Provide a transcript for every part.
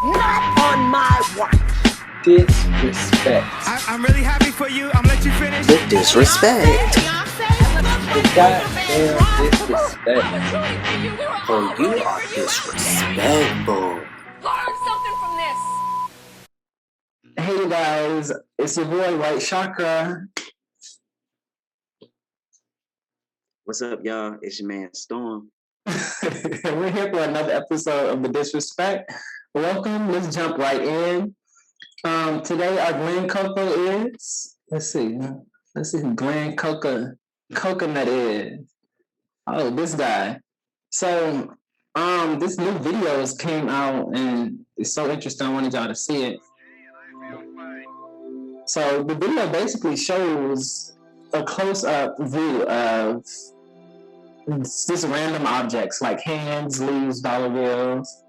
Not on my watch. Disrespect. I'm really happy for you. I'm gonna let you finish. The disrespect. The goddamn disrespect. Oh, you are disrespectful. Learn something from this. Hey guys, it's your boy White Chakra. What's up, y'all? It's your man Storm. We're here for another episode of The Disrespect. Welcome. Let's jump right in. Today our Glen Coco is, let's see who Glen Coconut is. Oh, this guy. So, this new video came out and it's so interesting. I wanted y'all to see it. So the video basically shows a close-up view of just random objects like hands, leaves, dollar bills.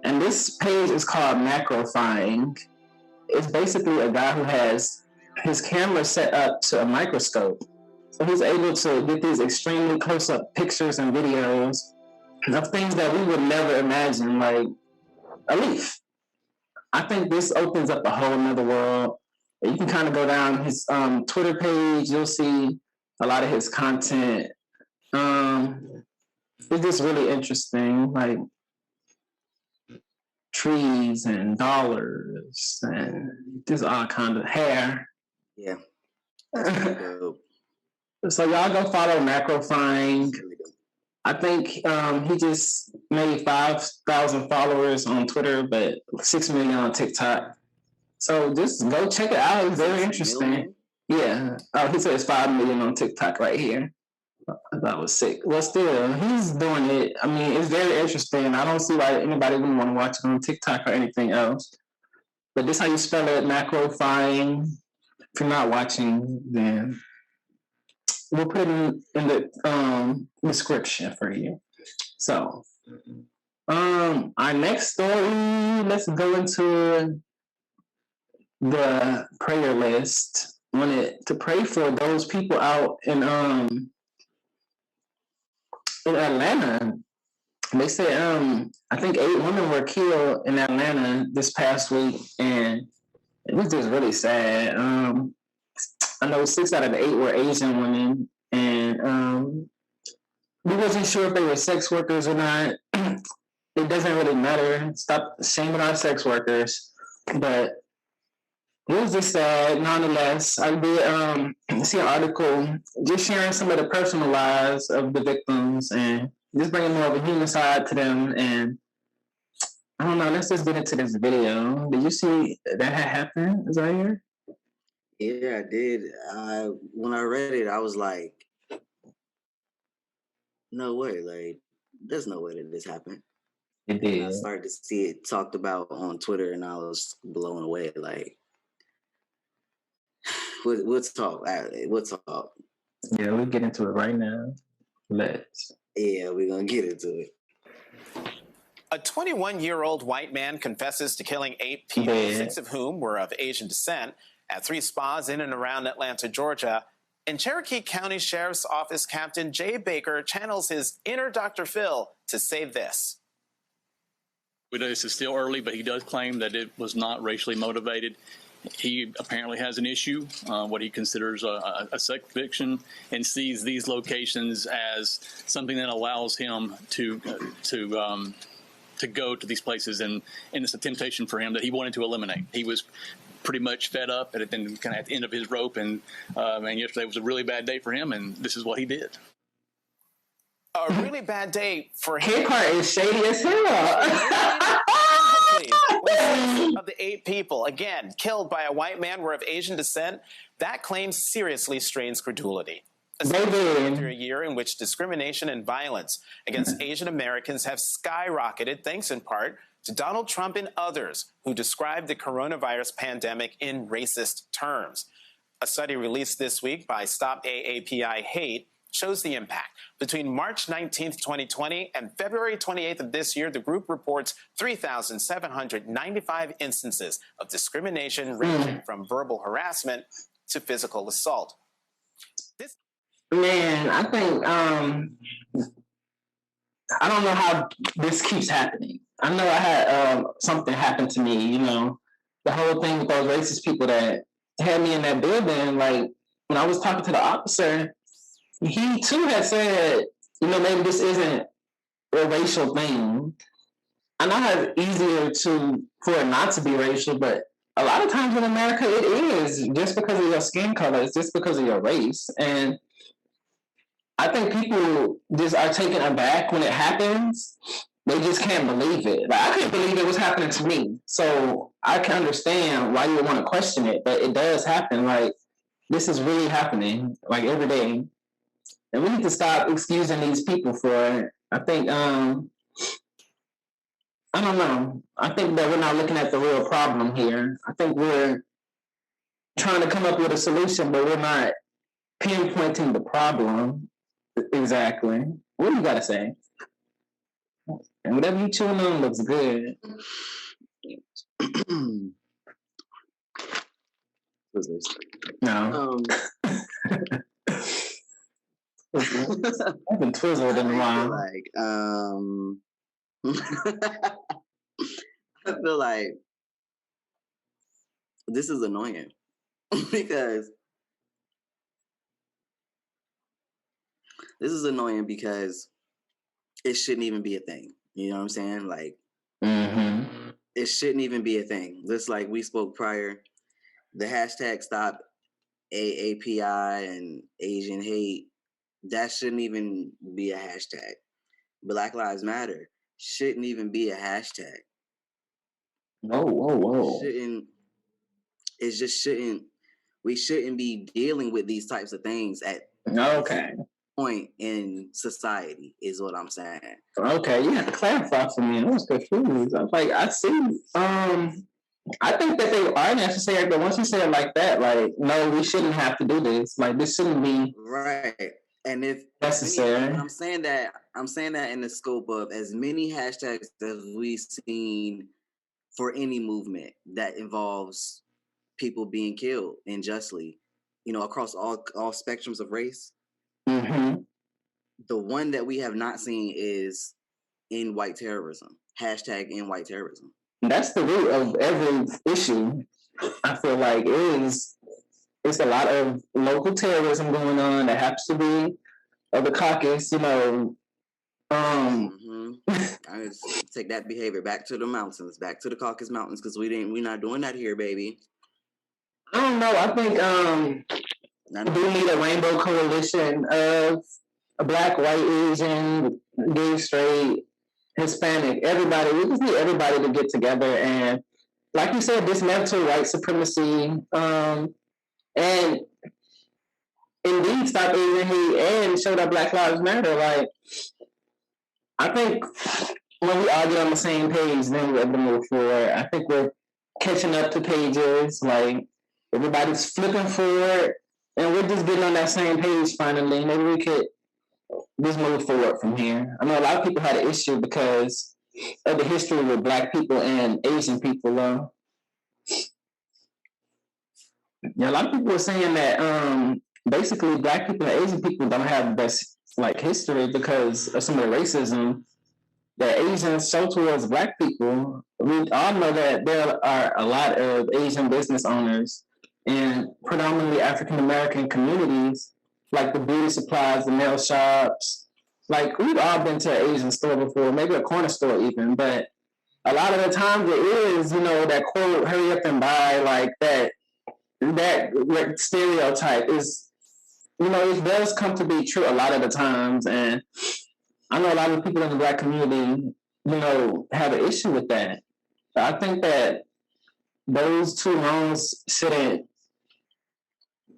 And this page is called Macrofying. It's basically a guy who has his camera set up to a microscope. So he's able to get these extremely close-up pictures and videos of things that we would never imagine, like a leaf. I think this opens up a whole nother world. You can kind of go down his Twitter page. You'll see a lot of his content. It's just really interesting, like trees and dollars and just all kind of hair. Yeah. So y'all go follow Macrofying. I think he just made 5,000 followers on Twitter, but 6 million on TikTok. So just go check it out. It's very interesting. Yeah. Oh, he says 5 million on TikTok right here. That was sick. Well, still, he's doing it. I mean, it's very interesting. I don't see why anybody wouldn't want to watch it on TikTok or anything else. But this is how you spell it, Macrofying. If you're not watching, then we'll put it in the description for you. So, our next story, let's go into the prayer list. Wanted to pray for those people out in Atlanta. They said I think 8 women were killed in Atlanta this past week, and it was just really sad. I know 6 out of the 8 were Asian women, and we wasn't sure if they were sex workers or not. It doesn't really matter. Stop shaming our sex workers, but it was just sad, nonetheless. I did see an article just sharing some of the personal lives of the victims and just bringing more of a human side to them. And I don't know, let's just get into this video. Did you see that had happened, Zaire? Yeah, I did. When I read it, I was like, no way. Like, there's no way that this happened. It did. And I started to see it talked about on Twitter, and I was blown away. Like, we'll talk. We'll talk. Yeah, we'll get into it right now. Let's. Yeah, we're going to get into it. A 21-year-old white man confesses to killing 8 people, 6 of whom were of Asian descent, at 3 spas in and around Atlanta, Georgia. And Cherokee County Sheriff's Office Captain Jay Baker channels his inner Dr. Phil to say this. We know this is still early, but he does claim that it was not racially motivated. He apparently has an issue, what he considers a sex addiction, and sees these locations as something that allows him to go to these places, and it's a temptation for him that he wanted to eliminate. He was pretty much fed up and kind of at the end of his rope, and yesterday was a really bad day for him, and this is what he did. A really bad day for him. His part is shady as hell. Of the 8 people, again, killed by a white man were of Asian descent, that claim seriously strains credulity. Especially after a year in which discrimination and violence against Asian Americans have skyrocketed, thanks in part to Donald Trump and others who described the coronavirus pandemic in racist terms. A study released this week by Stop AAPI Hate shows the impact. Between March 19th, 2020 and February 28th of this year, the group reports 3,795 instances of discrimination ranging from verbal harassment to physical assault. Man, I think I don't know how this keeps happening. I know I had something happen to me, you know, the whole thing with those racist people that had me in that building, like when I was talking to the officer, he too had said, you know, maybe this isn't a racial thing. I know how it's easier for it not to be racial, but a lot of times in America it is just because of your skin color, it's just because of your race. And I think people just are taken aback when it happens. They just can't believe it. Like I couldn't believe it was happening to me. So I can understand why you would want to question it, but it does happen. Like this is really happening, like every day. And we need to stop excusing these people for it. I think I don't know. I think that we're not looking at the real problem here. I think we're trying to come up with a solution, but we're not pinpointing the problem exactly. What do you got to say? And whatever you chewing on looks good. What's this? No. I've been twizzled in a while. I feel like this is annoying because it shouldn't even be a thing. You know what I'm saying? Like, it shouldn't even be a thing. Just like we spoke prior, the hashtag stop AAPI and Asian hate, that shouldn't even be a hashtag. Black Lives Matter shouldn't even be a hashtag. Whoa. We shouldn't be dealing with these types of things at okay point in society is what I'm saying. Okay, you have to clarify for me. I was confused. I was like, I see. I think that they are necessary, but once you say it like that, like, no, we shouldn't have to do this. Like, this shouldn't be right. And if necessary, I'm saying that in the scope of as many hashtags as we've seen for any movement that involves people being killed unjustly, you know, across all spectrums of race. The one that we have not seen is in white terrorism. Hashtag in white terrorism. That's the root of every issue. I feel like it's a lot of local terrorism going on that happens to be of the caucus, you know. I just take that behavior back to the mountains, back to the Caucasus Mountains, because we're not doing that here, baby. I don't know. I think we need a rainbow coalition of Black, white, Asian, gay, straight, Hispanic, everybody. We just need everybody to get together and, like you said, dismantle white supremacy, and indeed stop Asian hate and show that Black Lives Matter. Like, I think when we all get on the same page, then we're able to move forward. I think we're catching up to pages. Like, everybody's flipping forward, and we're just getting on that same page finally. Maybe we could just move forward from here. I know a lot of people had an issue because of the history with Black people and Asian people. Yeah, a lot of people were saying that basically Black people and Asian people don't have the best like history because of some of the racism that Asians show towards Black people. We all know that there are a lot of Asian business owners in predominantly African American communities, like the beauty supplies, the nail shops. Like, we've all been to an Asian store before, maybe a corner store even, but a lot of the times it is, you know, that quote, hurry up and buy, like that stereotype is, you know, it does come to be true a lot of the times. And I know a lot of people in the Black community, you know, have an issue with that. So I think that those two wrongs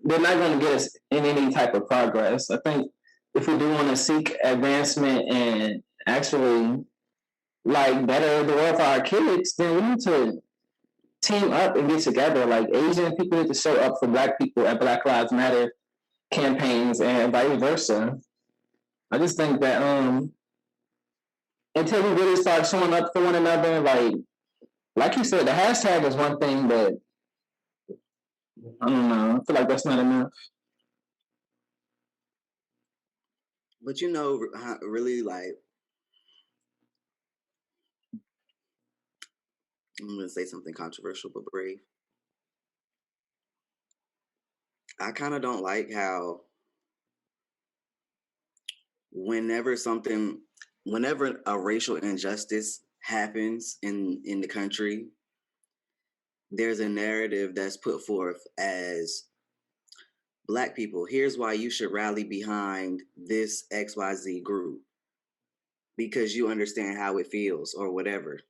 they're not going to get us in any type of progress. I think if we do want to seek advancement and actually like better the world for our kids, then we need to team up and get together. Like, Asian people need to show up for Black people at Black Lives Matter campaigns and vice versa. I just think that until we really start showing up for one another, like you said, the hashtag is one thing, but I don't know. I feel like that's not enough. But you know, really, like, I'm going to say something controversial but brave. I kind of don't like how whenever a racial injustice happens in the country, there's a narrative that's put forth as Black people, here's why you should rally behind this XYZ group because you understand how it feels or whatever.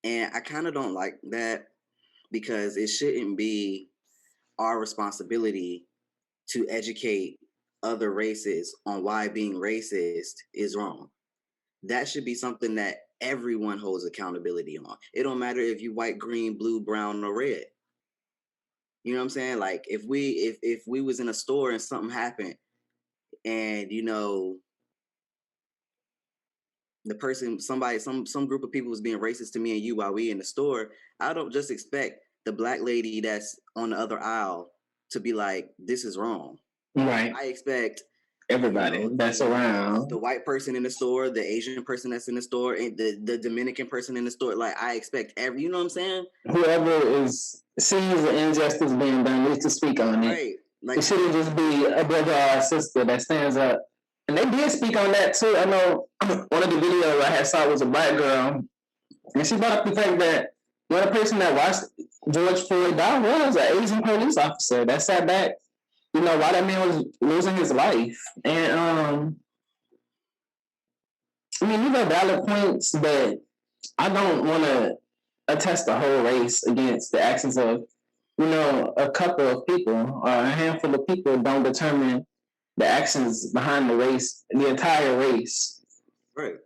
And I kind of don't like that because it shouldn't be our responsibility to educate other races on why being racist is wrong. That should be something that everyone holds accountability on. It don't matter if you white, green, blue, brown, or red. You know what I'm saying? Like if we was in a store and something happened and the person, somebody, some group of people was being racist to me and you while we in the store, I don't just expect the Black lady that's on the other aisle to be like, this is wrong. Right. I expect everybody that's around. The white person in the store, the Asian person that's in the store, and the Dominican person in the store. Like I expect you know what I'm saying? Whoever sees the injustice being done needs to speak on it. Right. Like, it shouldn't just be a brother or a sister that stands up. And they did speak on that too. I know one of the videos I had saw was a Black girl, and she brought up the fact that one person that watched George Floyd die was an Asian police officer that sat back, while that man was losing his life. And these are valid points, but I don't want to attest the whole race against the actions of, a couple of people or a handful of people don't determine the actions behind the race, the entire race. Right.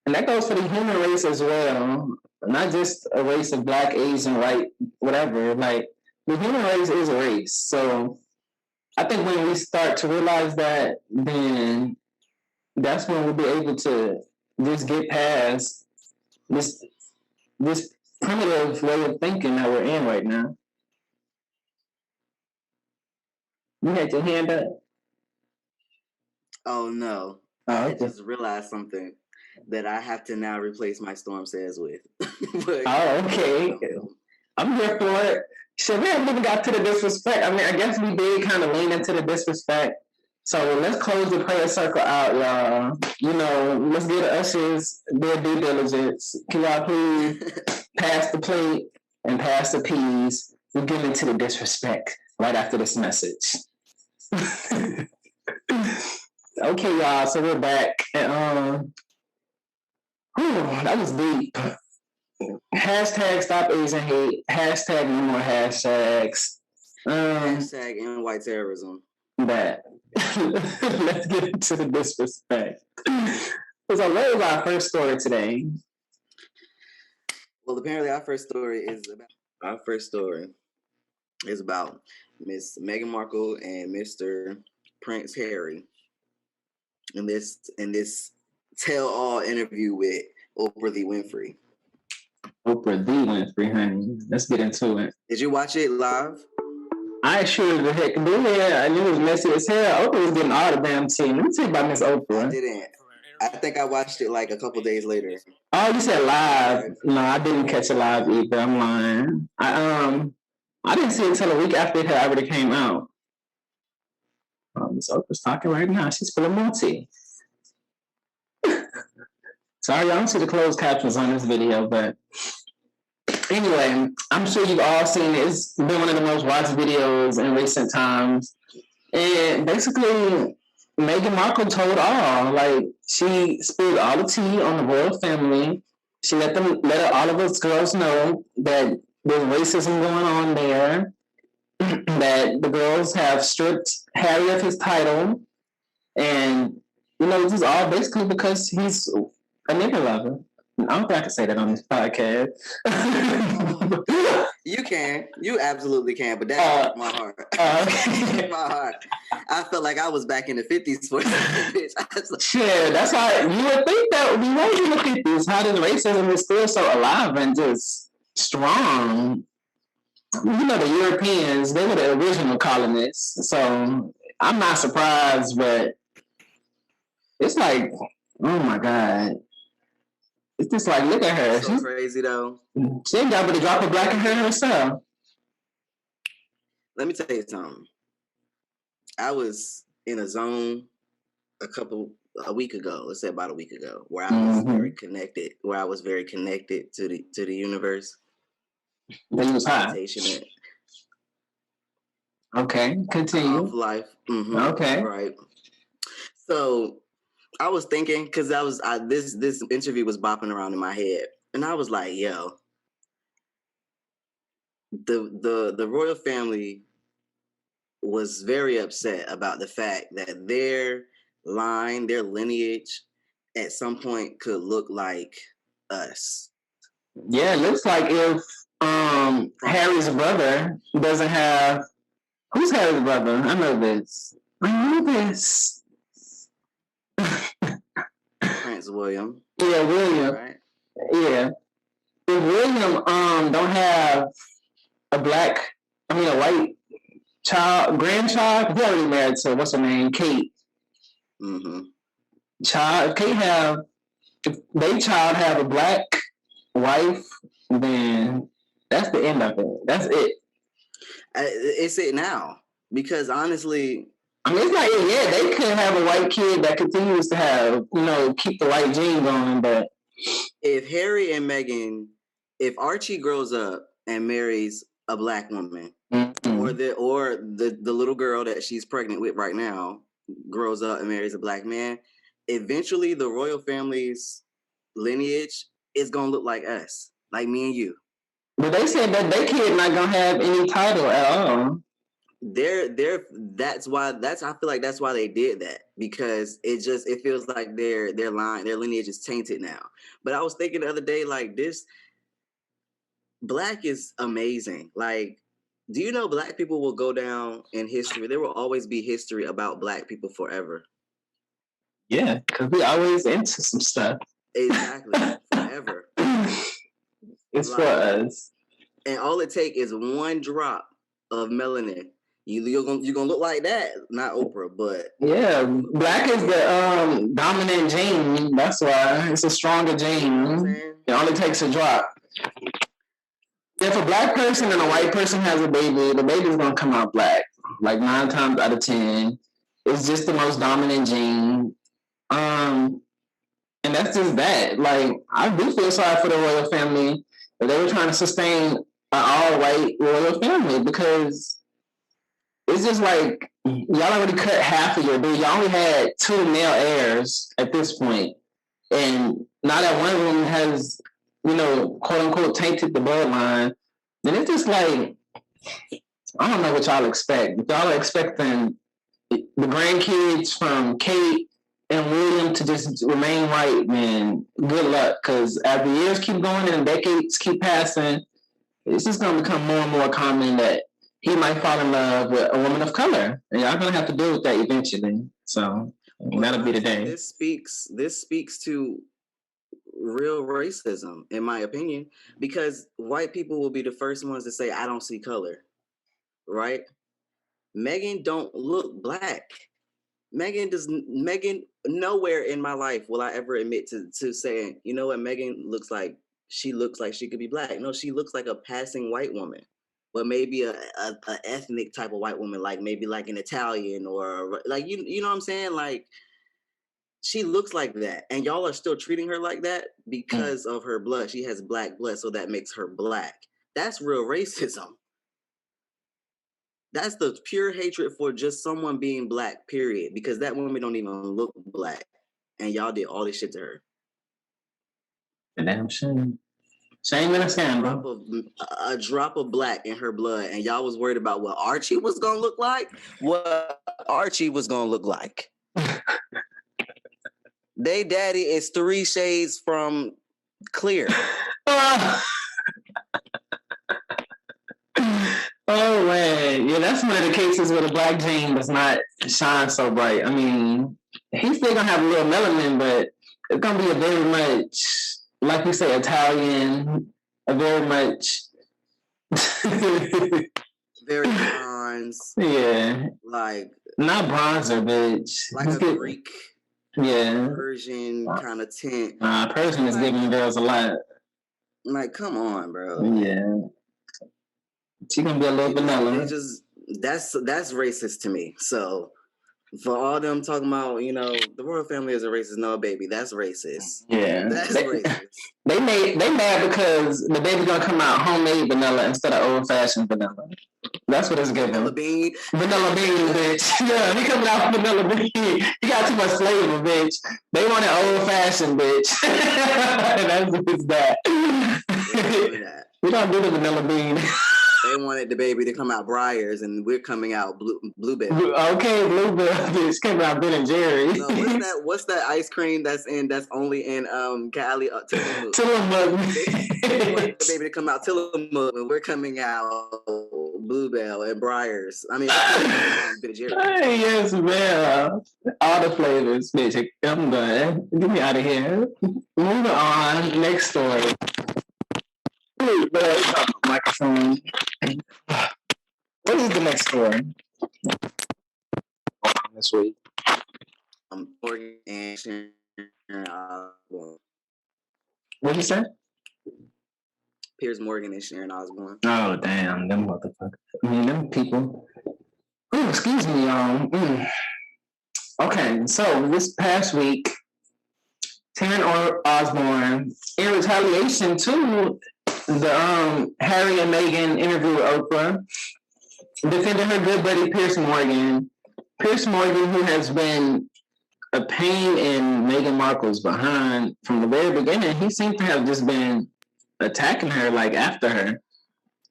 And that goes for the human race as well, not just a race of Black, Asian, white, whatever. Like, the human race is a race. So I think when we start to realize that, then that's when we'll be able to just get past this primitive way of thinking that we're in right now. You had your hand up? Oh no. I just realized something that I have to now replace my storm says with. Okay. I'm here for it. Shit, we haven't even got to the disrespect. I guess we did kind of lean into the disrespect. So let's close the prayer circle out, y'all. Let's get the ushers their due diligence. Can y'all please pass the plate and pass the peas? We'll get into the disrespect right after this message. Okay, y'all. So we're back. And, that was deep. Hashtag stop Asian hate. Hashtag no more hashtags. Hashtag end white terrorism. That. Let's get into the disrespect. So what was our first story today? Well, apparently our first story is about Miss Meghan Markle and Mr. Prince Harry in this tell-all interview with Oprah Winfrey. Oprah Winfrey, honey. Let's get into it. Did you watch it live? I sure the heck do. Yeah, I knew it was messy as hell. Oprah was getting all the damn tea. Let me tell you about Miss Oprah. I didn't. I think I watched it like a couple days later. Oh, you said live? No, I didn't catch it live either. I'm lying. I didn't see it until a week after it had already came out. Miss Oprah's talking right now. She's spilling more tea. Sorry, I don't see the closed captions on this video, but anyway, I'm sure you've all seen it. It's been one of the most watched videos in recent times. And basically, Meghan Markle told all. Like, she spilled all the tea on the royal family. She let all of us girls know that there's racism going on there, that the girls have stripped Harry of his title, and this is all basically because he's a nigger lover. I don't think I can say that on this podcast. You can. You absolutely can, but that my heart. My heart. I felt like I was back in the 50s for a second, bitch. Sure, that's why you would think that we were in the 50s. How does racism is still so alive and just strong? The Europeans, they were the original colonists. So I'm not surprised, but it's like, oh my God. It's just like, look at her. So crazy though. She ain't got but a drop of black in her herself. Let me tell you something. I was in a zone a week ago, let's say about a week ago, where I was very connected, to the universe. Then you was high. Meditation. Okay, continue. Off life. Okay. Right. So I was thinking, because this interview was bopping around in my head, and I was like, yo, the royal family was very upset about the fact that their lineage at some point could look like us. Yeah, it looks like if Harry's brother doesn't have... Who's Harry's brother? I know this. Prince William. Yeah, William. Right? Yeah. If William don't have a white grandchild, he already married to, what's her name? Kate. Mm-hmm. If they child have a black wife, then that's the end of it. That's it. It's it now. Because honestly, I mean, it's not it yet. They could have a white kid that continues to have, keep the white gene going, but if Harry and Meghan, if Archie grows up and marries a black woman, or the little girl that she's pregnant with right now grows up and marries a black man, eventually the royal family's lineage is gonna look like us, like me and you. But they said that their kid not gonna have any title at all. I feel like that's why they did that, because it feels like their lineage is tainted now. But I was thinking the other day, like, this black is amazing. Like, do you know black people will go down in history? There will always be history about black people forever. Yeah, because we always into some stuff. Exactly. Forever. It's for us. And all it takes is one drop of melanin. You're gonna look like that. Not Oprah, but yeah, black is the dominant gene. That's why it's a stronger gene. You know what I'm saying? It only takes a drop. If a black person and a white person has a baby, the baby's gonna come out black. Like 9 times out of 10. It's just the most dominant gene. And that's just that. Like, I do feel sorry for the royal family that they were trying to sustain an all-white royal family, because it's just like, y'all already cut half of your dude. Y'all only had 2 male heirs at this point. And now that one of them has, quote unquote, tainted the bloodline, then it's just like, I don't know what y'all expect. If y'all are expecting the grandkids from Kate and William to just remain white, then good luck. Because as the years keep going and decades keep passing, it's just going to become more and more common that he might fall in love with a woman of color. And y'all going to have to deal with that eventually. So that'll be the day. This speaks to real racism, in my opinion, because white people will be the first ones to say, I don't see color. Right? Meghan don't look black. Meghan, nowhere in my life will I ever admit to saying, you know what, Meghan looks like she could be black. No, she looks like a passing white woman, but maybe a ethnic type of white woman, like maybe like an Italian or like, you know what I'm saying? Like, she looks like that, and y'all are still treating her like that because of her blood. She has black blood, so that makes her black. That's real racism. That's the pure hatred for just someone being black, period. Because that woman don't even look black. And y'all did all this shit to her. Damn shame. Shame and a scandal. A drop of black in her blood. And y'all was worried about what Archie was going to look like? What Archie was going to look like. They daddy is 3 shades from clear. Oh man, yeah, that's one of the cases where the black gene does not shine so bright. I mean, he's still gonna have a little melanin, but it's gonna be a very much, like you say, Italian, a very much very bronze. Yeah, like not bronzer, bitch. Like a Greek. Persian kind of tint. Persian is giving girls a lot. Like, come on, bro. Yeah. She gonna be a little vanilla. That's racist to me. So for all them talking about, the royal family is a racist. No, baby, that's racist. Yeah. That's racist. They mad because the baby gonna come out homemade vanilla instead of old fashioned vanilla. That's what it's giving. Vanilla bean, bitch. Yeah, he coming out with vanilla bean. You got too much flavor, bitch. They want it old fashioned, bitch. That's that. We don't do the vanilla bean. They wanted the baby to come out Briars, and we're coming out Bluebell. Okay, Bluebell bitch came out Ben and Jerry. No, what's that ice cream that's only in Cali? Tillamook. They wanted the baby to come out Tillamook, and we're coming out Bluebell and Briars. I mean, Ben and Jerry. Hey, yes, man. All the flavors, bitch. I'm done. Get me out of here. Moving on. Next story. Microphone. What is the next story? This week. Morgan and Sharon Osbourne. What you say? Piers Morgan and Sharon Osbourne. Oh damn, them motherfuckers. I mean, them people. Ooh, excuse me, y'all. Okay, so this past week, Sharon Osbourne, in retaliation to the Harry and Meghan interview with Oprah, defended her good buddy Piers Morgan. Piers Morgan, who has been a pain in Meghan Markle's behind from the very beginning, he seemed to have just been attacking her like after her.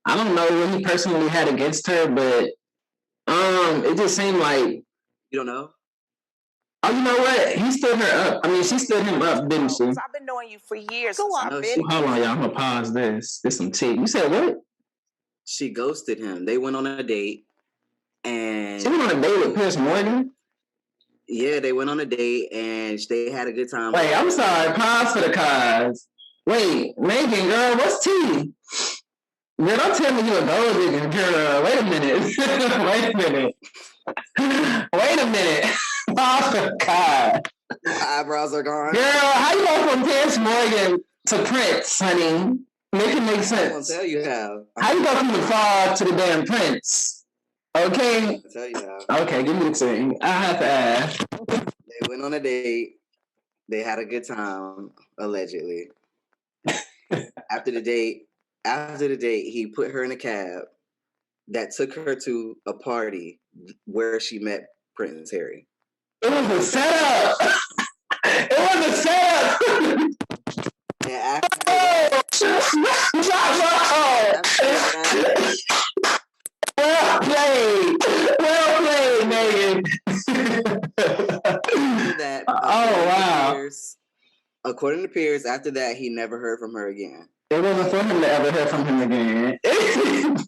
I don't know what he personally had against her, but it just seemed like, you don't know. Oh, you know what? He stood her up. I mean, she stood him up, didn't she? I've been knowing you for years. Hold on, y'all. I'm gonna pause this. This some tea. You said what? She ghosted him. They went on a date, and she went on a date with Piers Morgan. Yeah, they went on a date, and they had a good time. Wait, I'm sorry. Pause for the cause. Wait, Meghan, girl, what's tea? Girl, don't tell me you a gold digger, girl. Wait a minute. Wait a minute. Oh, God. My eyebrows are gone. Girl, how you go from Piers Morgan to Prince, honey? Make it make sense. I'll tell you how. How you go from the fall to the damn Prince? Okay? I'll tell you how. Okay, give me the thing. I have to ask. They went on a date. They had a good time, allegedly. After the date, he put her in a cab that took her to a party where she met Prince Harry. It was a setup. It was a setup. Yeah, well played, Meghan. Wow. According to Piers, after that, he never heard from her again. It wasn't for him to ever hear from him again.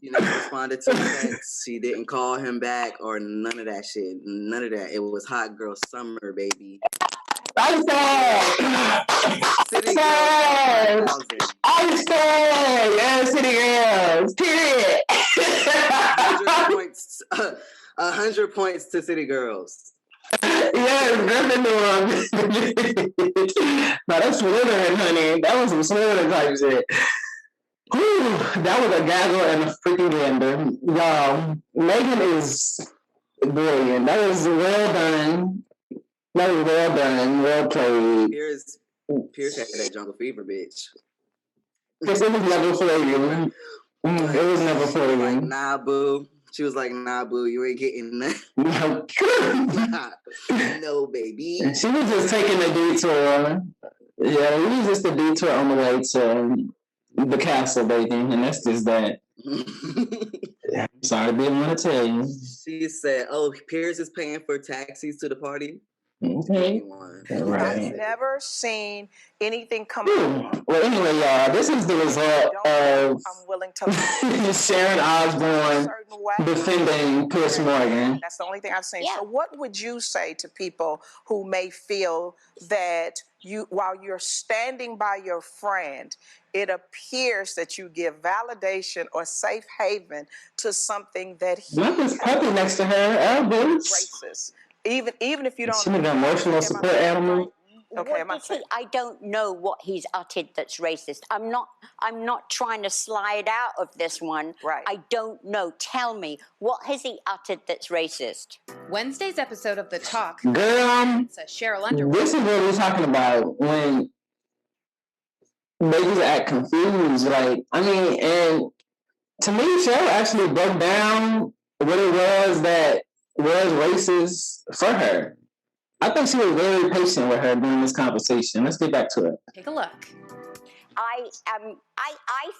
She never responded to texts. She didn't call him back or none of that shit. None of that. It was hot girl summer, baby. I'm sad. City Girls. I'm sad. Yeah, City Girls. Period. 100 points to City Girls. Yes, Gryffindor. No, that's slithering, honey. That was some slithering type shit. Whew, that was a gaggle and a freaking gander. Y'all, Meghan is brilliant. That was well done. That was well done. Well played. Piers had that jungle fever, bitch. Because it was never for you. It was never for you. Like, nah, boo. She was like, nah, boo, you ain't getting that. No, baby. She was just taking a detour. Yeah, it was just a detour on the way to the castle, baby. And that's just that. Sorry, didn't want to tell you. She said, oh, Piers is paying for taxis to the party. Okay. Right. I've never seen anything come out. Well, anyway, y'all, this is the result of I'm willing to Sharon Osbourne defending Piers Morgan. That's the only thing I've seen. Yeah. So what would you say to people who may feel that while you're standing by your friend, it appears that you give validation or safe haven to something that he Not this puppy next to her, Elvis. racist? Even if you don't. She's an emotional support animal. Okay, what did he? I don't know what he's uttered that's racist. I'm not trying to slide out of this one. Right. I don't know. Tell me, what has he uttered that's racist? Wednesday's episode of The Talk. Girl, Sheryl Underwood. this is what we're talking about when they just act confused. Like, I mean, and to me, Sheryl actually broke down what it was that was racist for her. I think she was very patient with her during this conversation. Let's get back to it. Take a look. I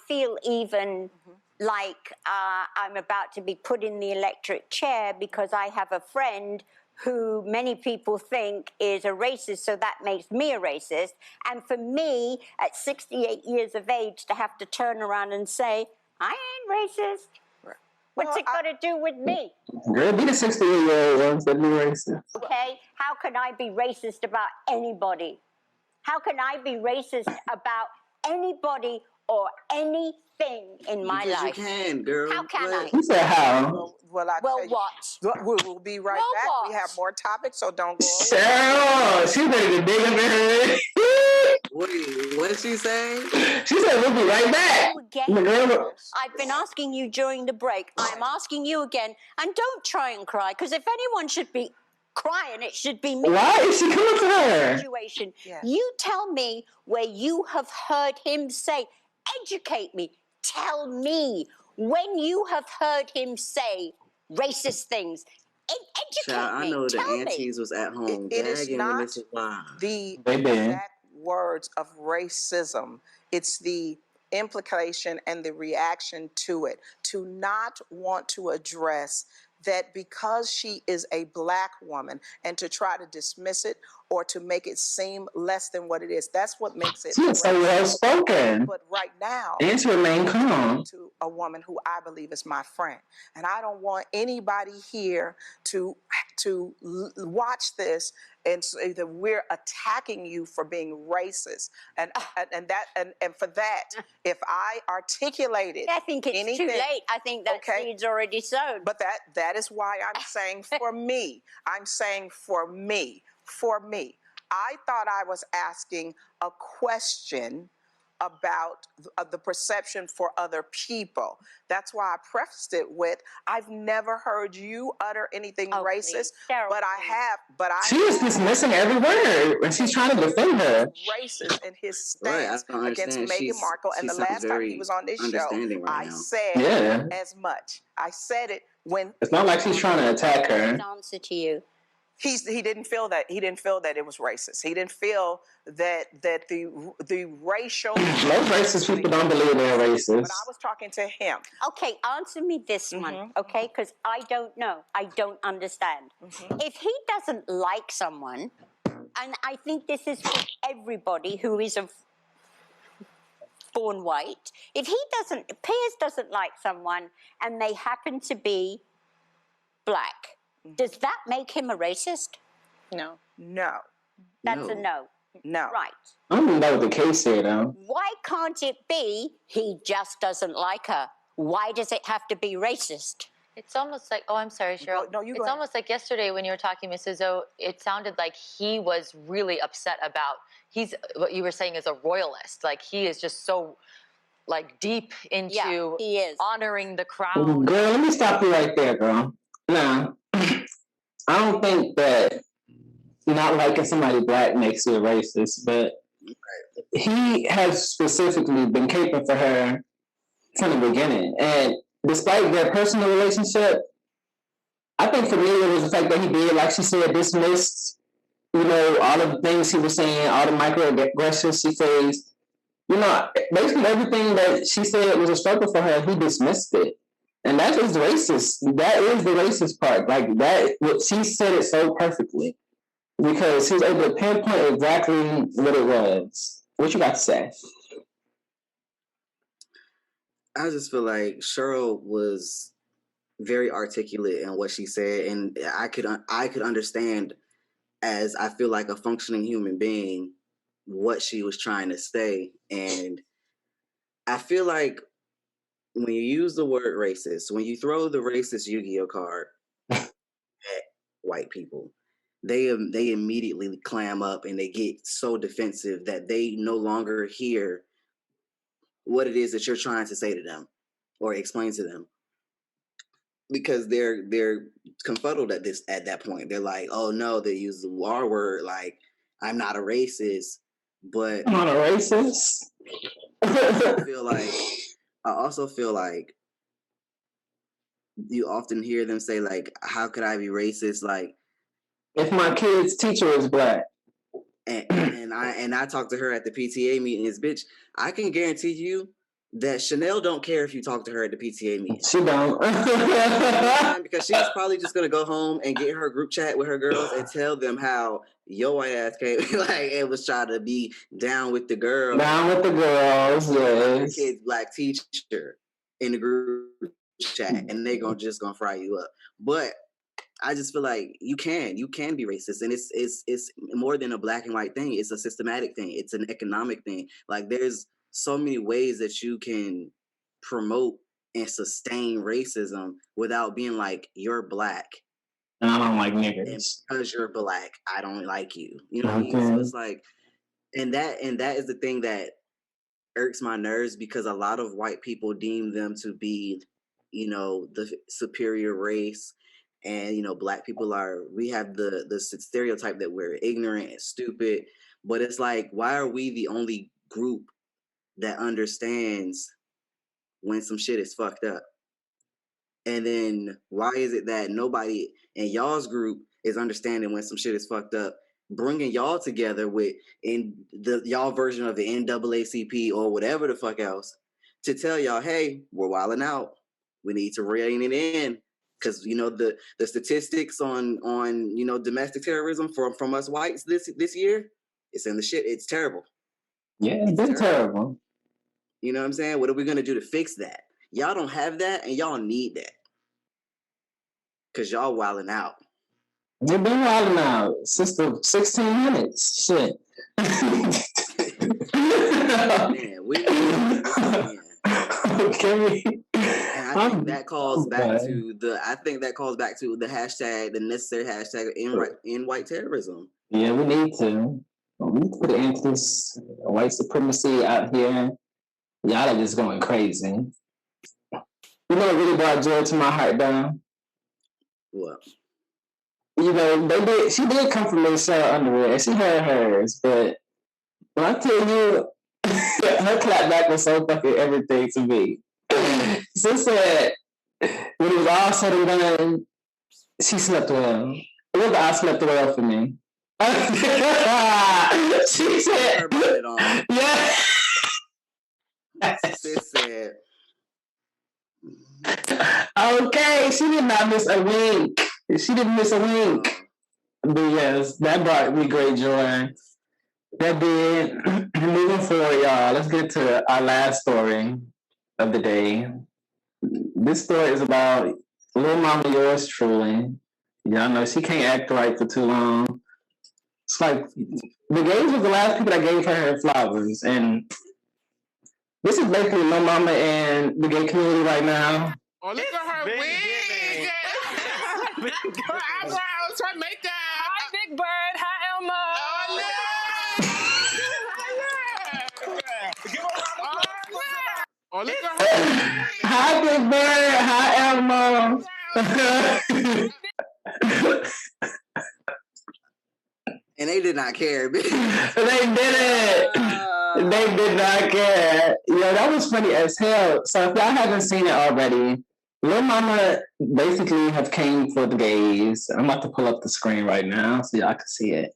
feel even like I'm about to be put in the electric chair because I have a friend who many people think is a racist, so that makes me a racist. And for me, at 68 years of age, to have to turn around and say, I ain't racist. What's it got to do with me? Girl, be the 68-year-old ones that be racist. Okay, how can I be racist about anybody? How can I be racist about anybody or anything in my because life? You can, girl. How can I? You said how? Well, I tell you, what? We'll be right back. We have more topics, so don't go away. Cheryl, she ready to dig up in her head. Wait, what did she say? She said we'll be right back. I've been asking you during the break. I'm asking you again, and don't try and cry, because if anyone should be crying, it should be me. Why is she coming for her? Situation. Yes. You tell me where you have heard him say, educate me. Tell me when you have heard him say racist things. Educate Child, me. I know the Tell aunties was at home It is gagging not when this was live. the Baby. exact words of racism. It's the implication and the reaction to it. To not want to address that because she is a Black woman and to try to dismiss it or to make it seem less than what it is. That's what makes it. She is so well spoken. But right now, and to remain calm. To a woman who I believe is my friend, and I don't want anybody here to watch this and say that we're attacking you for being racist. And for that, if I articulated, I think it's anything, too late. I think that seed's already sown. But that is why I'm saying for me. I'm saying for me. For me. I thought I was asking a question about the perception for other people. That's why I prefaced it with, I've never heard you utter anything racist, but I have. But she is dismissing every word, and she's trying to defend her. Racist in his stance against Meghan Markle, and the last time he was on this show, I said as much. I said it when. It's not like she's trying to attack her. Answer to you. He didn't feel that it was racist. He didn't feel that the racial. Most racist people don't believe they're racist. But I was talking to him. Okay, answer me this one, okay? Because I don't know. I don't understand. If he doesn't like someone, and I think this is for everybody who is born white, if Piers doesn't like someone and they happen to be Black, does that make him a racist? No. That's a no. No. Right. I don't even know what the case said, though. Why can't it be he just doesn't like her? Why does it have to be racist? It's almost like, I'm sorry, Cheryl. No, you go It's ahead. almost like yesterday when you were talking, Mrs. O, it sounded like he was really upset about, what you were saying is a royalist. Like, he is just so, deep into he is. honoring the crowd. Girl, let me stop you right there, girl. Now, I don't think that not liking somebody Black makes you a racist, but he has specifically been caping for her from the beginning. And despite their personal relationship, I think for me it was the fact that he did, like she said, dismissed, all of the things he was saying, all the microaggressions she faced. Basically everything that she said was a struggle for her, he dismissed it. And that is racist. That is the racist part. She said it so perfectly. Because he was able to pinpoint exactly what it was. What you got to say? I just feel like Sheryl was very articulate in what she said, and I could understand, as I feel like a functioning human being, what she was trying to say. And I feel like when you use the word racist, when you throw the racist Yu-Gi-Oh card at white people, they immediately clam up and they get so defensive that they no longer hear what it is that you're trying to say to them or explain to them, because they're confuddled at that point. They're like, oh no, they use the R word, like I'm not a racist, but I'm not a racist. I also feel like you often hear them say, like, how could I be racist? Like, if my kid's teacher is black. And I talked to her at the PTA meetings, bitch, I can guarantee you that Chanel don't care if you talk to her at the PTA meeting. She don't. Because she's probably just gonna go home and get her group chat with her girls and tell them how your white ass came like it was trying to be down with the girls. Down with the girls, yes. Kid's black teacher in the group chat, and they just gonna fry you up. But I just feel like you can be racist, and it's more than a black and white thing. It's a systematic thing. It's an economic thing. Like, there's so many ways that you can promote and sustain racism without being like, you're black and I don't like niggers, and because you're black, I don't like you. You know what I mean? So it's like, and that is the thing that irks my nerves, because a lot of white people deem them to be, you know, the superior race. And, you know, black people we have the stereotype that we're ignorant and stupid. But it's like, why are we the only group that understands when some shit is fucked up? And then why is it that nobody in y'all's group is understanding when some shit is fucked up, bringing y'all together with y'all version of the NAACP or whatever the fuck else to tell y'all, hey, we're wilding out. We need to rein it in. Because, you know, the statistics on you know, domestic terrorism from us whites this year, it's in the shit. It's terrible. Yeah, it's been terrible. You know what I'm saying? What are we going to do to fix that? Y'all don't have that, and y'all need that. Because y'all wilding out. They've been wilding out since the 1600s. Shit. Man, we okay. And I think that calls back to the hashtag, the necessary hashtag in white terrorism. Yeah, we need to. We need to put an end to this white supremacy out here. Y'all are just going crazy. You know what really brought joy to my heart, though? What? You know, she did come from Sheryl Underwood, and she had hers, but when I tell you, her clapback was so fucking everything to me. She said, when it was all said and done, she slept well. It was I slept well for me. She said, yeah. She said, okay, she did not miss a wink. She didn't miss a wink. But yes, that brought me great joy. That did. Moving forward, y'all, let's get to our last story of the day. This story is about Lil Mama, yours truly. Y'all know she can't act right for too long. It's like the gays was the last people that gave her flowers, and this is basically Lil Mama and the gay community right now. Oh, look at her wig! Her eyebrows, her makeup. Hi, Big Bird. Hi, Elmo. Oh, oh, look at her. Hi, Big Bird. Hi, Elmo. And they did not care. They didn't. They did not care. Yo, that was funny as hell. So if y'all haven't seen it already, Lil Mama basically have came for the gays. I'm about to pull up the screen right now so y'all can see it.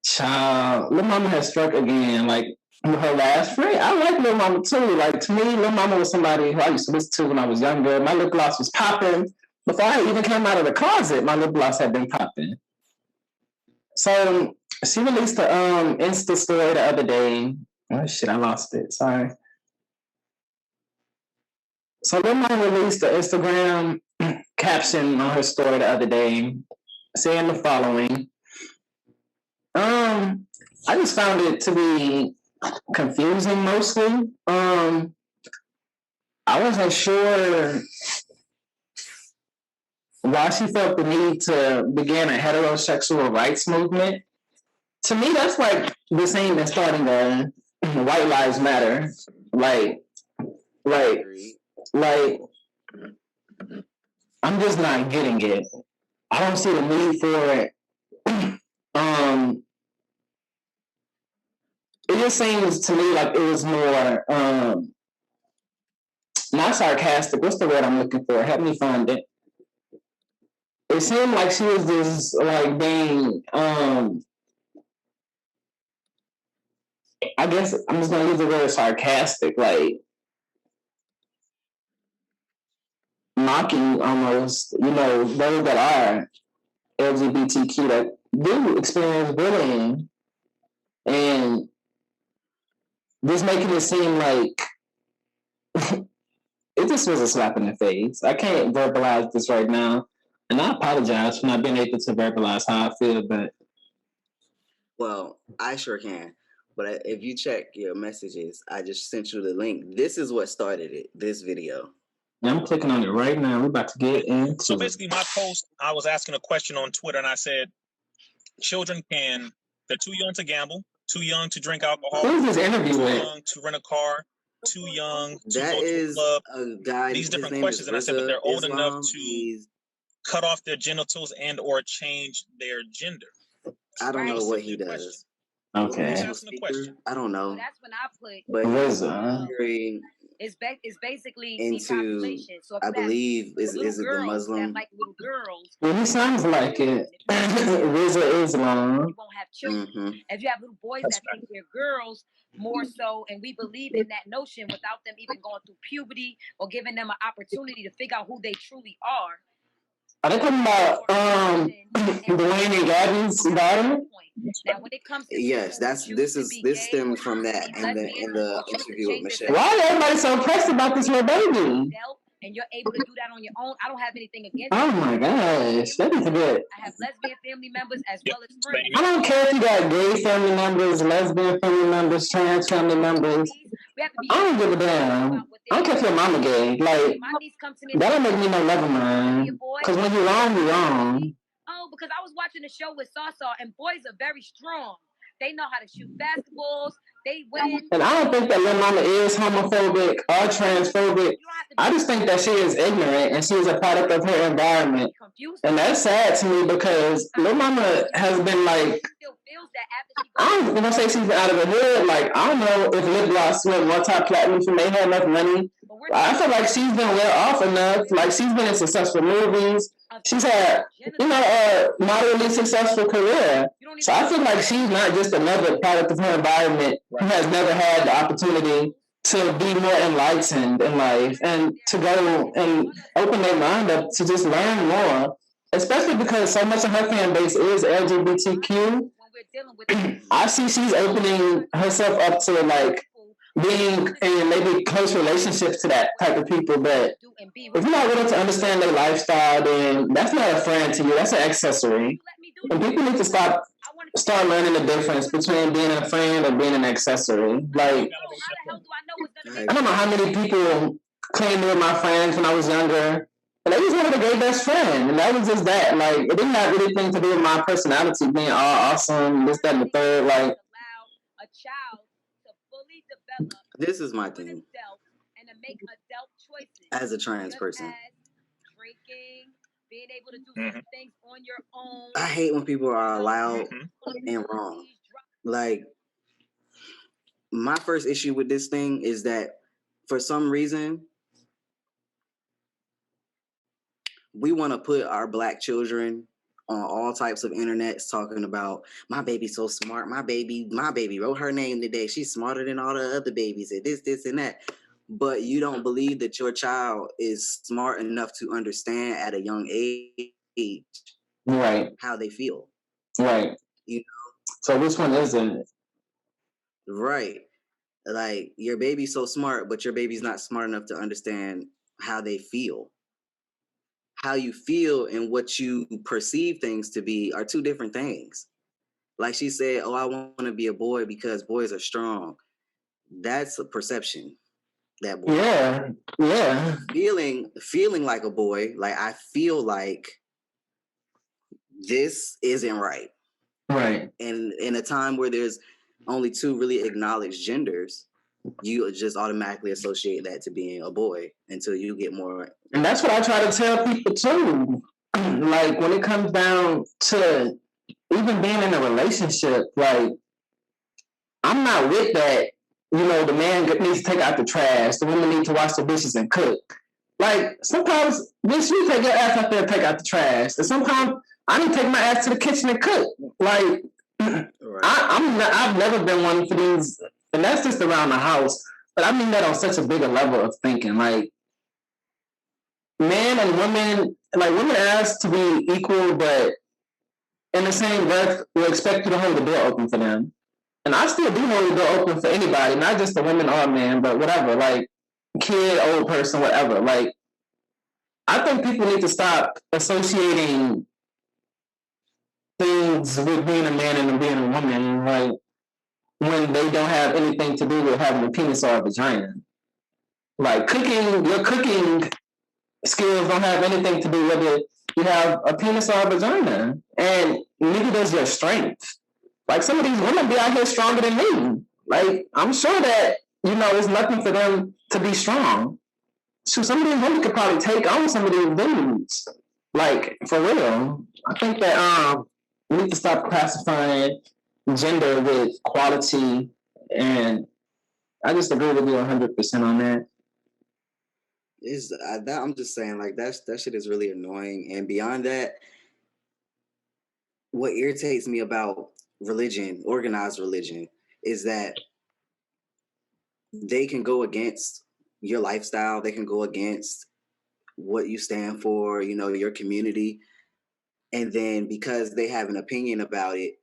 Child, Lil Mama has struck again. Like, her last friend, I like Lil Mama too. Like, to me, Lil Mama was somebody who I used to listen to when I was younger. My lip gloss was popping. Before I even came out of the closet, my lip gloss had been popping. So she released the Insta story the other day. Oh shit, I lost it. Sorry. So Lil Mama released the Instagram caption on her story the other day, saying the following. I just found it to be confusing mostly. I wasn't sure why she felt the need to begin a heterosexual rights movement. To me, that's like the same as starting a White Lives Matter. Like, I'm just not getting it. I don't see the need for it. It just seems to me like it was more not sarcastic. What's the word I'm looking for? Help me find it. It seemed like she was just like being I guess I'm just gonna use the word sarcastic, like mocking almost, those that are LGBTQ that do experience bullying, and just making it seem like it just was a slap in the face. I can't verbalize this right now, and I apologize for not being able to verbalize how I feel, but well, I sure can. But if you check your messages, I just sent you the link. This is what started it, this video. I'm clicking on it right now. We're about to get into So basically, my post, I was asking a question on Twitter, and I said, children they're too young to gamble, too young to drink alcohol, who's this interview too with? young to rent a car, too young to that go to a club. A guy, these different questions, and I said, but they're old enough to cut off their genitals and or change their gender. I don't know what he does. Okay. I don't know. So that's when I put. But it's basically into, depopulation. So I believe, is it the Muslim? Like little girls. Well, he sounds like it. RZA Islam. You won't have children. If you have little boys that think they're girls, more so, and we believe in that notion without them even going through puberty or giving them an opportunity to figure out who they truly are. Are they talking about Dwayne and Gabby's daughter? Now, when it comes to yes, this stems from that in the interview with Michelle. Why is everybody so pressed about this little baby? And you're able to do that on your own. I don't have anything against Oh my gosh, that is good. I have lesbian family members as well as friends. I don't care if you got gay family members, lesbian family members, trans family members. I don't give a damn. I don't care if your mama gay. Like, that don't make me no love of mine. Because when you're wrong, you're wrong. Oh, because I was watching a show with Sasa, and boys are very strong. They know how to shoot basketballs. They win. And I don't think that Lil Mama is homophobic or transphobic. I just think that she is ignorant and she is a product of her environment. And that's sad to me because Lil Mama has been like, I don't want to say she's been out of the hood. Like, I don't know if lip gloss went multi-platinum if they had enough money. I feel like she's been well off enough. Like, she's been in successful movies. She's had, a moderately successful career. So I feel like she's not just another product of her environment who has never had the opportunity to be more enlightened in life and to go and open their mind up to just learn more, especially because so much of her fan base is LGBTQ. I see she's opening herself up to like being in maybe close relationships to that type of people, but if you're not willing to understand their lifestyle, then that's not a friend to you, that's an accessory. And people need to start learning the difference between being a friend and being an accessory. Like, I don't know how many people claimed they were my friends when I was younger, and they just wanted a great best friend, and that was just that. Like, it didn't have anything to do with my personality being all awesome, this, that, and the third. Like, this is my thing as a trans person. Being able to do certain things on your own. I hate when people are loud and wrong. Like, my first issue with this thing is that for some reason we want to put our Black children on all types of internets talking about my baby's so smart. My baby wrote her name today. She's smarter than all the other babies and this and that. But you don't believe that your child is smart enough to understand at a young age, right, how they feel, right? So which one is it? Right, like your baby's so smart, but your baby's not smart enough to understand how they feel. How you feel and what you perceive things to be are two different things. Like she said, "Oh, I want to be a boy because boys are strong." That's a perception. that boy. Yeah. Feeling like a boy. Like, I feel like this isn't right. Right. And in a time where there's only two really acknowledged genders, you just automatically associate that to being a boy until you get more. And that's what I try to tell people too. Like, when it comes down to even being in a relationship, like, I'm not with that. The man needs to take out the trash. The woman needs to wash the dishes and cook. Like, sometimes, bitch, you take your ass out there and take out the trash. And sometimes I need to take my ass to the kitchen and cook. Like, I've never been one for these, and that's just around the house. But I mean that on such a bigger level of thinking. Like, men and women, like, women are asked to be equal, but in the same breath, we expect you to hold the door open for them. And I still do hold the door open for anybody, not just a woman or a man, but whatever, like, kid, old person, whatever. Like, I think people need to stop associating things with being a man and being a woman, like, when they don't have anything to do with having a penis or a vagina. Like, your cooking skills don't have anything to do with it. You have a penis or a vagina, and neither does your strength. Like, some of these women be out here stronger than me. Like, I'm sure that, it's nothing for them to be strong. So some of these women could probably take on some of these dudes. Like, for real. I think that we need to stop classifying gender with quality, and I just agree with you 100% on that. I'm just saying, like, that shit is really annoying. And beyond that, what irritates me about religion, organized religion, is that they can go against your lifestyle. They can go against what you stand for, your community. And then because they have an opinion about it,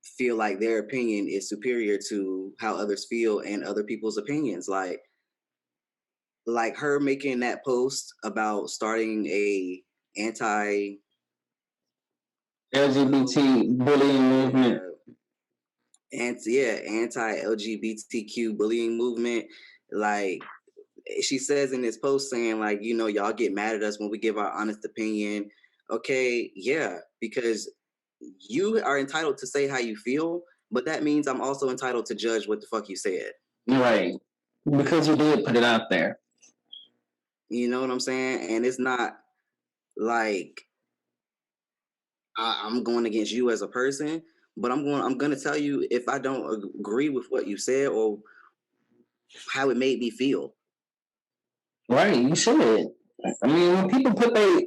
feel like their opinion is superior to how others feel and other people's opinions. Like her making that post about starting a anti-LGBT bullying movement. Anti-LGBTQ bullying movement. Like, she says in this post saying, like, y'all get mad at us when we give our honest opinion. Okay, yeah, because you are entitled to say how you feel, but that means I'm also entitled to judge what the fuck you said. Right. Because you did put it out there. You know what I'm saying? And it's not like I'm going against you as a person, but I'm going to tell you if I don't agree with what you said or how it made me feel. Right, you should. I mean, when people put their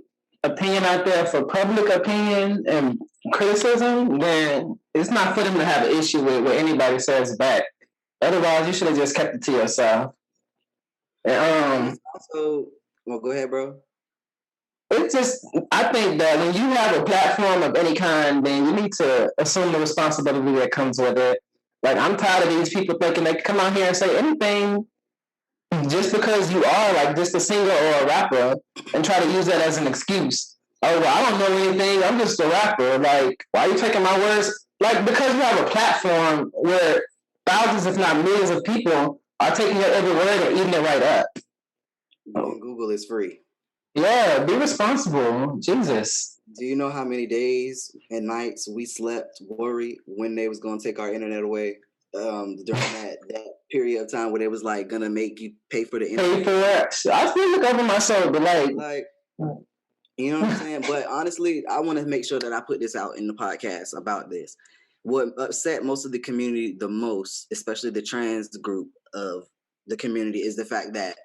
opinion out there for public opinion and criticism, then it's not for them to have an issue with what anybody says back. Otherwise, you should have just kept it to yourself. And also, well, go ahead, bro. It's just, I think that when you have a platform of any kind, then you need to assume the responsibility that comes with it. Like, I'm tired of these people thinking they can come out here and say anything just because you are, like, just a singer or a rapper and try to use that as an excuse. Oh, well, I don't know anything. I'm just a rapper. Like, why are you taking my words? Like, because you have a platform where thousands, if not millions of people are taking your every word and eating it right up. And Google is free. Yeah, be responsible. Jesus. Do you know how many days and nights we slept worried when they was going to take our internet away? During that period of time where they was like gonna make you pay for the internet. Pay for it. I still look over my shoulder, like, you know what I'm saying? But honestly, I want to make sure that I put this out in the podcast about this. What upset most of the community the most, especially the trans group of the community, is the fact that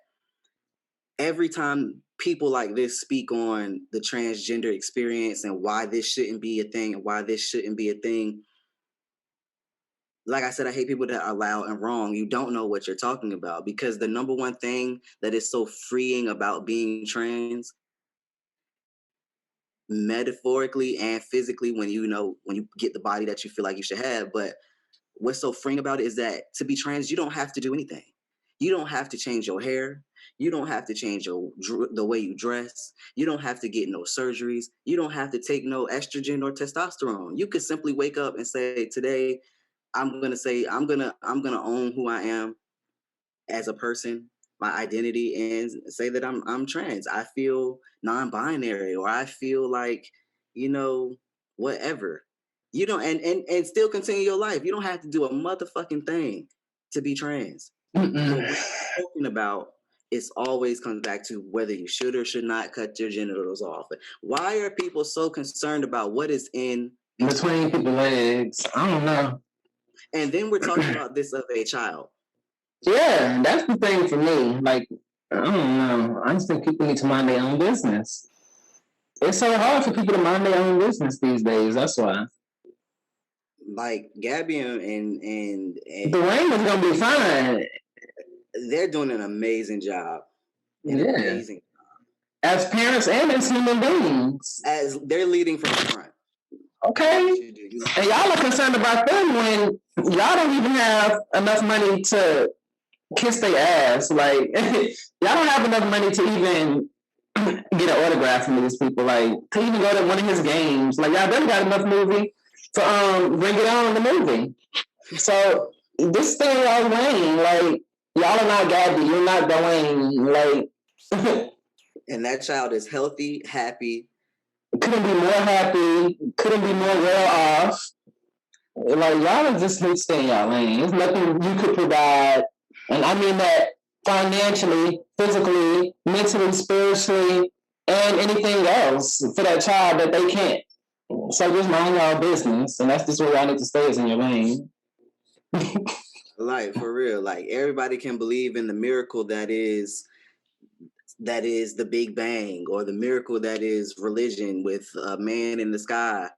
every time people like this speak on the transgender experience and why this shouldn't be a thing and why this shouldn't be a thing, like I said, I hate people that are loud and wrong. You don't know what you're talking about, because the number one thing that is so freeing about being trans, metaphorically and physically, when you get the body that you feel like you should have, but what's so freeing about it is that to be trans, you don't have to do anything. You don't have to change your hair. You don't have to change the way you dress. You don't have to get no surgeries. You don't have to take no estrogen or testosterone. You could simply wake up and say, today, I'm gonna own who I am. as a person, my identity, and say that I'm trans. I feel non-binary, or I feel like, whatever. You don't, and still continue your life. You don't have to do a motherfucking thing to be trans. But when we're talking about, it always comes back to whether you should or should not cut your genitals off. Why are people so concerned about what is in between people's legs? I don't know. And then we're talking about this of a child. Yeah, that's the thing for me. Like, I don't know. I just think people need to mind their own business. It's so hard for people to mind their own business these days. That's why. Like Gabby and Dwayne is gonna be fine. They're doing an amazing job. Amazing job. As parents and as human beings. As they're leading from the front. Okay. And y'all are concerned about them when y'all don't even have enough money to kiss their ass. Like, y'all don't have enough money to even get an autograph from these people. Like, to even go to one of his games. Like, y'all better got enough movie to bring it on the movie. So, this thing y'all Wayne, like, y'all are not Gabby. You're not Dwayne. Like, and that child is healthy, happy. Couldn't be more happy. Couldn't be more well off. Like, y'all are just staying y'all lane. There's nothing you could provide. And I mean that financially, physically, mentally, spiritually, and anything else for that child that they can't. So just mind y'all business. And that's just where y'all need to stay, is in your lane. Like, for real. Like, everybody can believe in the miracle that is the Big Bang, or the miracle that is religion with a man in the sky.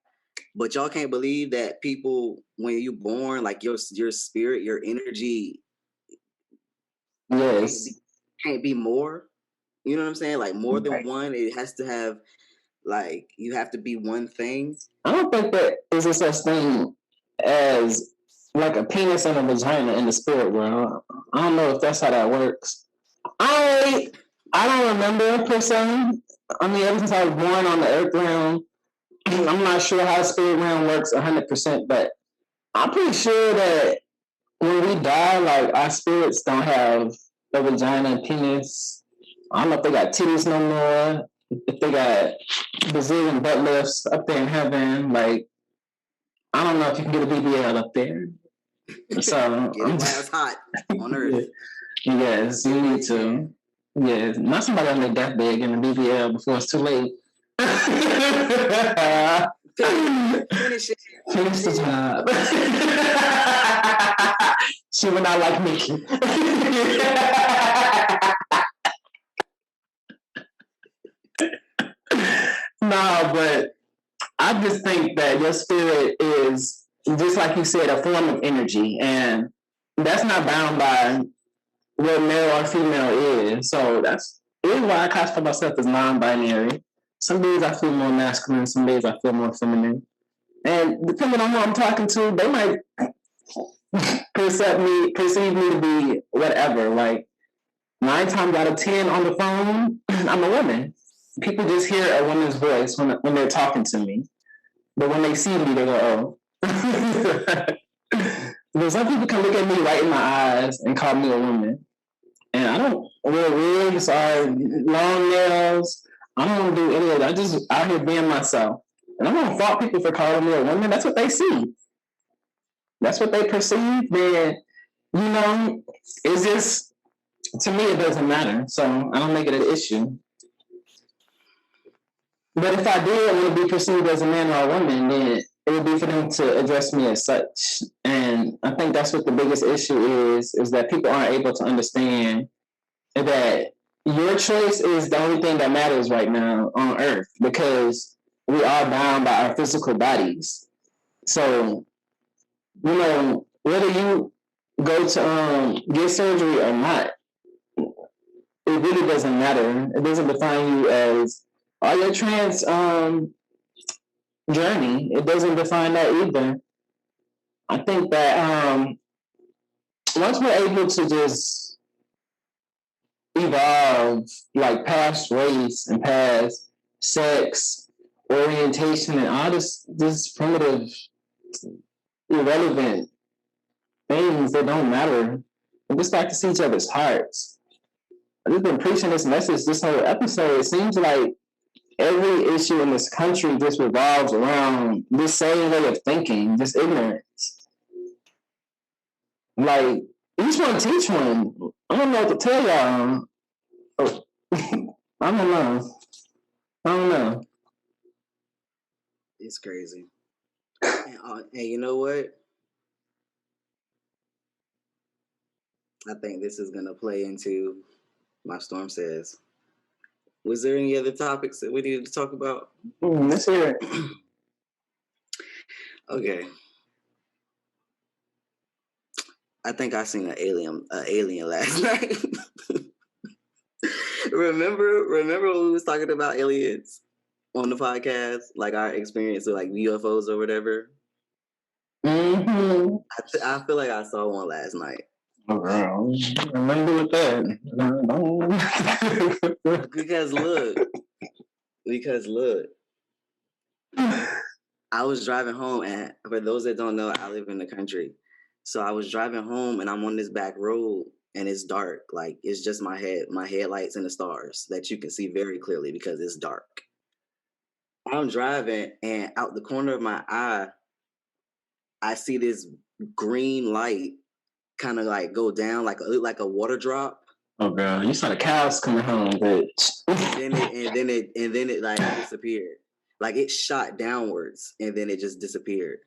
But y'all can't believe that people, when you're born, like your spirit, your energy, yes, can't be more. You know what I'm saying? Like, more than one. It has to have, like, you have to be one thing. I don't think that is a such thing as like a penis and a vagina in the spirit world. I don't know if that's how that works. I don't remember per se. I mean, ever since I was born on the earth realm, I'm not sure how the spirit realm works 100%, but I'm pretty sure that when we die, like, our spirits don't have a vagina and penis. I don't know if they got titties no more, if they got Brazilian butt lifts up there in heaven. Like, I don't know if you can get a BBL up there. So get it while it's hot on earth. Yes, you need to. Yeah, not somebody on their deathbed getting a BBL before it's too late. Finish it. Finish the job. She would not like Mickey. No, but I just think that your spirit is, just like you said, a form of energy, and that's not bound by what male or female is. So that's why I classify myself as non-binary. Some days I feel more masculine, some days I feel more feminine. And depending on who I'm talking to, they might perceive me to be whatever. Like, 9 times out of 10 on the phone, I'm a woman. People just hear a woman's voice when they're talking to me. But when they see me, they go, oh. But some people can look at me right in my eyes and call me a woman. And I don't wear wigs or long nails. I don't do any of that. I just out here being myself. And I don't fault people for calling me a woman. That's what they see. That's what they perceive. Then, it's just, to me, it doesn't matter. So I don't make it an issue. But if I did want to be perceived as a man or a woman, then it would be for them to address me as such. And I think that's what the biggest issue is that people aren't able to understand that your choice is the only thing that matters right now on earth, because we are bound by our physical bodies. So, whether you go to get surgery or not, it really doesn't matter. It doesn't define you as your trans journey. It doesn't define that either. I think that once we're able to just evolve, like, past race and past sex, orientation, and all this primitive, irrelevant things that don't matter, We just like to see each other's hearts. I've just been preaching this message this whole episode. It seems like every issue in this country just revolves around this same way of thinking, just ignorance. Like, each one teach one. I don't know what to tell y'all. I don't know. It's crazy. And you know what? I think this is going to play into my Storm Says. Was there any other topics that we needed to talk about? Let's hear it. Okay. I think I seen an alien last night. Remember when we was talking about aliens on the podcast, like our experience with like UFOs or whatever? Mm-hmm. I feel like I saw one last night. Oh, girl. Remember with that. Because look, I was driving home, and for those that don't know, I live in the country. So I was driving home, and I'm on this back road, and it's dark. Like, it's just my headlights and the stars that you can see very clearly because it's dark. I'm driving, and out the corner of my eye, I see this green light kind of like go down, like a water drop. Oh, girl, you saw the cows coming home, bitch. and then it like disappeared. Like, it shot downwards, and then it just disappeared.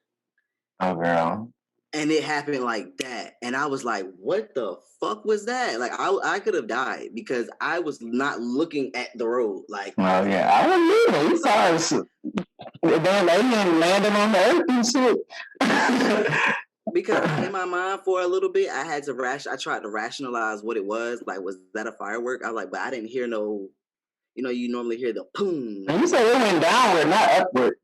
Oh, girl. And it happened like that. And I was like, what the fuck was that? Like, I could have died because I was not looking at the road. Like, oh, yeah. I don't know. You saw us. The damn alien landing on the earth and shit. Because in my mind for a little bit, I tried to rationalize what it was. Like, was that a firework? I was like, but I didn't hear no, you normally hear the boom. And you said it went downward, not upward.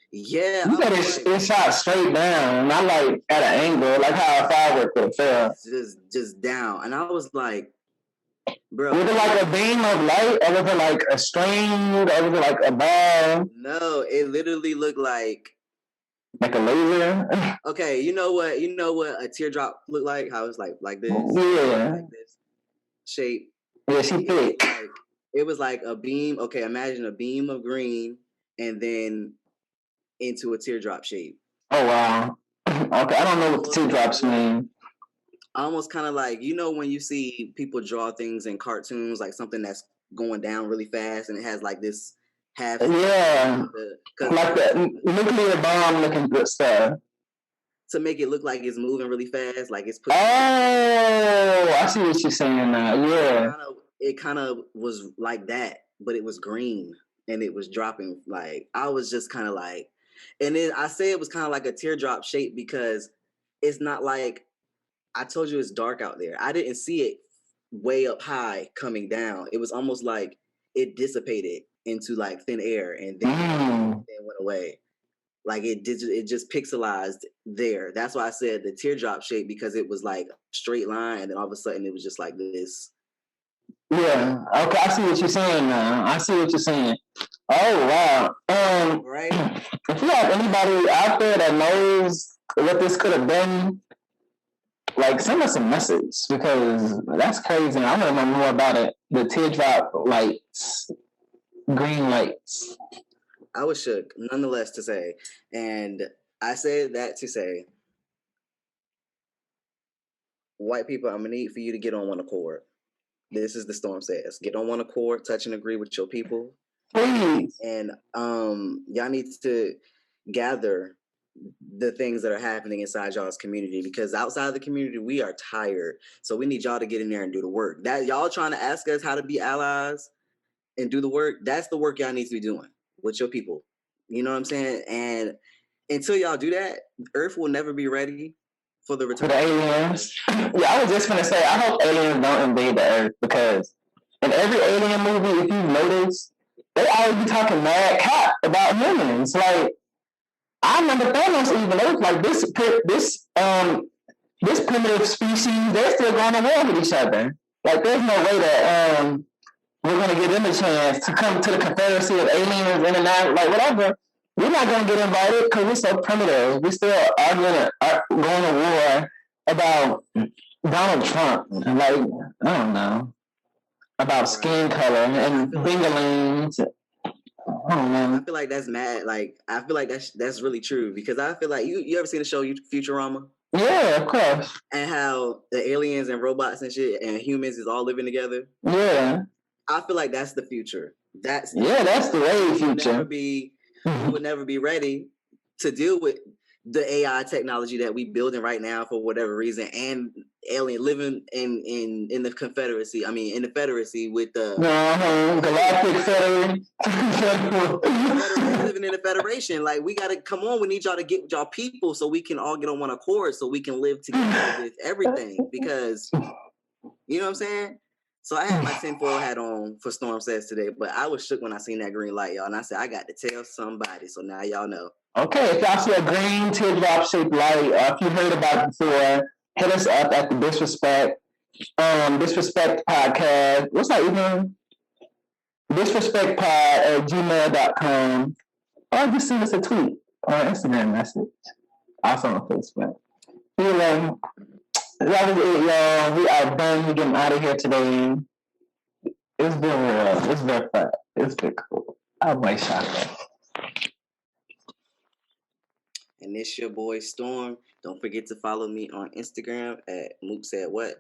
Yeah. You said it shot straight down, not like at an angle, like how a firework would fell. Just down. And I was like, bro. Was it like a beam of light, or was it like a string, or was it like a ball? No, it literally looked like a laser. Okay, you know what a teardrop looked like? How it's like this? Yeah. Like this shape. Yeah, she thick. It was like a beam. Okay, imagine a beam of green and then into a teardrop shape. Oh, wow. Okay, I don't know what the teardrops mean. Almost kind of like, when you see people draw things in cartoons, like something that's going down really fast and it has like this half. Yeah. Like the nuclear bomb looking good stuff. To make it look like it's moving really fast, like it's pushing. Oh, I see what you're saying now. Yeah. It kind of was like that, but it was green and it was dropping. Like, I was just kind of like, and then I say it was kind of like a teardrop shape because it's not like, I told you it's dark out there. I didn't see it way up high coming down. It was almost like it dissipated into like thin air and then went away. Like it just pixelized there. That's why I said the teardrop shape, because it was like a straight line and then all of a sudden it was just like this. Yeah. Okay, I see what you're saying now. I see what you're saying. Oh, wow. Right. If you have anybody out there that knows what this could have been, like, send us a message, because that's crazy. I want to know more about it. The teardrop lights, green lights. I was shook, nonetheless, to say. And I said that to say, white people, I'm going to need for you to get on one accord. This is the Storm Says. Get on one accord, touch and agree with your people. Please. And y'all need to gather the things that are happening inside y'all's community, because outside of the community, we are tired. So we need y'all to get in there and do the work. That y'all trying to ask us how to be allies and do the work, that's the work y'all need to be doing with your people. You know what I'm saying? And until y'all do that, Earth will never be ready for the return. For the aliens. Yeah, I was just going to say, I hope aliens don't invade the Earth, because in every alien movie, if you notice, they always be talking mad crap about humans. Like, I remember Thanos even, they was like, this primitive species, they're still going to war with each other. Like, there's no way that we're going to give them a chance to come to the Confederacy of aliens, international, like whatever. We're not going to get invited because we're so primitive. We still are going to war about Donald Trump. Like, I don't know. About skin color and fingerlings. I don't know. I feel like that's mad. Like, I feel like that's really true because I feel like you ever seen the show Futurama? Yeah, of course. And how the aliens and robots and shit and humans is all living together. Yeah. I feel like that's the future. That's the way future. We would never be ready to deal with the AI technology that we building right now for whatever reason, and alien living in the Confederacy. I mean, in the Federacy with the Galactic Federation. Living in the Federation. Like, we gotta come on. We need y'all to get y'all people so we can all get on one accord, so we can live together with everything. Because you know what I'm saying. So I had my tinfoil hat on for Storm Says today, but I was shook when I seen that green light, y'all. And I said, I got to tell somebody. So now y'all know. Okay, if y'all see a green teardrop shaped light, if you heard about it before, hit us up at the Disrespect Podcast. What's that email? disrespectpod@gmail.com. Or just send us a tweet or an Instagram message. Also on Facebook. That was it, y'all. We are done. We're getting out of here today. It's been real. It's been fun. It's been cool. I'm White Chakra. And this your boy Storm. Don't forget to follow me on Instagram at Mook Said What.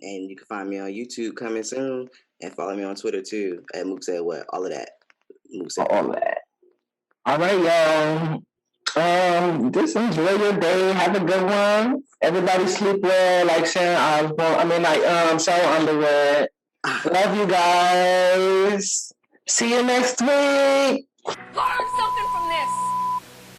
And you can find me on YouTube coming soon. And follow me on Twitter too at Mook Said What. All of that. Mook Said all of that. All right, y'all. Just enjoy your day. Have a good one. Everybody sleep well, like Sharon Osbourne. Sheryl Underwood. Love you guys. See you next week. Learn something from